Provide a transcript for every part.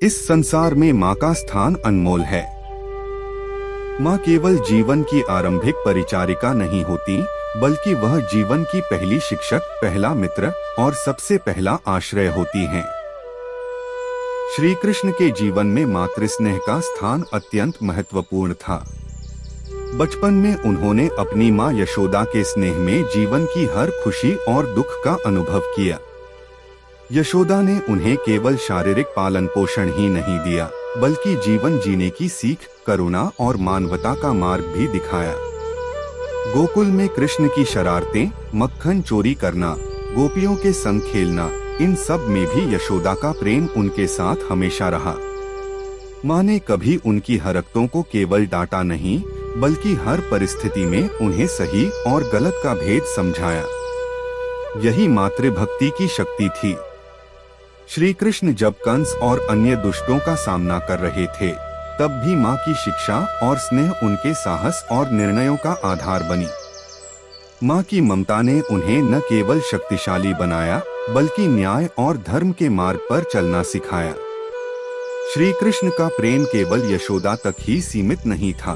इस संसार में माँ का स्थान अनमोल है। माँ केवल जीवन की आरंभिक परिचारिका नहीं होती, बल्कि वह जीवन की पहली शिक्षक, पहला मित्र और सबसे पहला आश्रय होती हैं। श्री कृष्ण के जीवन में मातृस्नेह का स्थान अत्यंत महत्वपूर्ण था। बचपन में उन्होंने अपनी माँ यशोदा के स्नेह में जीवन की हर खुशी और दुख का अनुभव किया। यशोदा ने उन्हें केवल शारीरिक पालन पोषण ही नहीं दिया, बल्कि जीवन जीने की सीख, करुणा और मानवता का मार्ग भी दिखाया। गोकुल में कृष्ण की शरारतें, मक्खन चोरी करना, गोपियों के संग खेलना, इन सब में भी यशोदा का प्रेम उनके साथ हमेशा रहा। माँ ने कभी उनकी हरकतों को केवल डांटा नहीं, बल्कि हर परिस्थिति में उन्हें सही और गलत का भेद समझाया। यही मातृभक्ति की शक्ति थी। श्री कृष्ण जब कंस और अन्य दुष्टों का सामना कर रहे थे, तब भी माँ की शिक्षा और स्नेह उनके साहस और निर्णयों का आधार बनी। माँ की ममता ने उन्हें न केवल शक्तिशाली बनाया, बल्कि न्याय और धर्म के मार्ग पर चलना सिखाया। श्री कृष्ण का प्रेम केवल यशोदा तक ही सीमित नहीं था।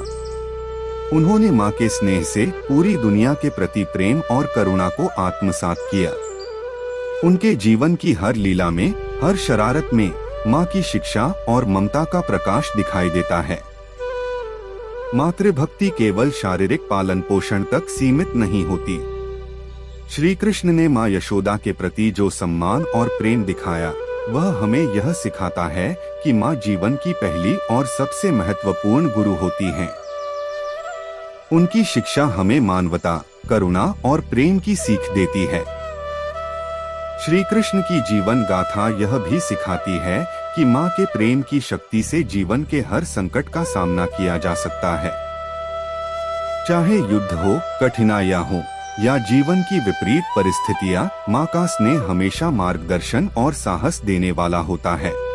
उन्होंने माँ के स्नेह से पूरी दुनिया के प्रति प्रेम और करुणा को आत्मसात किया। उनके जीवन की हर लीला में, हर शरारत में माँ की शिक्षा और ममता का प्रकाश दिखाई देता है। मातृभक्ति केवल शारीरिक पालन पोषण तक सीमित नहीं होती। श्री कृष्ण ने माँ यशोदा के प्रति जो सम्मान और प्रेम दिखाया, वह हमें यह सिखाता है कि माँ जीवन की पहली और सबसे महत्वपूर्ण गुरु होती हैं। उनकी शिक्षा हमें मानवता, करुणा और प्रेम की सीख देती है। श्री कृष्ण की जीवन गाथा यह भी सिखाती है कि माँ के प्रेम की शक्ति से जीवन के हर संकट का सामना किया जा सकता है। चाहे युद्ध हो, कठिनाइयाँ हो या जीवन की विपरीत परिस्थितियाँ, माँ का स्नेह हमेशा मार्गदर्शन और साहस देने वाला होता है।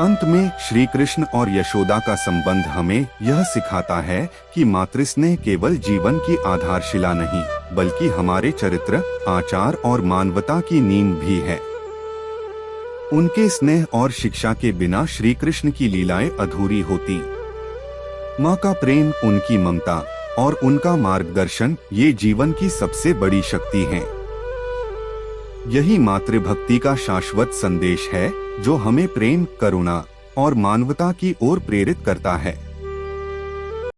अंत में श्री कृष्ण और यशोदा का संबंध हमें यह सिखाता है कि मातृस्नेह केवल जीवन की आधारशिला नहीं, बल्कि हमारे चरित्र, आचार और मानवता की नींव भी है। उनके स्नेह और शिक्षा के बिना श्री कृष्ण की लीलाएं अधूरी होती। माँ का प्रेम, उनकी ममता और उनका मार्गदर्शन, ये जीवन की सबसे बड़ी शक्ति हैं। यही मातृभक्ति का शाश्वत संदेश है, जो हमें प्रेम, करुणा और मानवता की ओर प्रेरित करता है।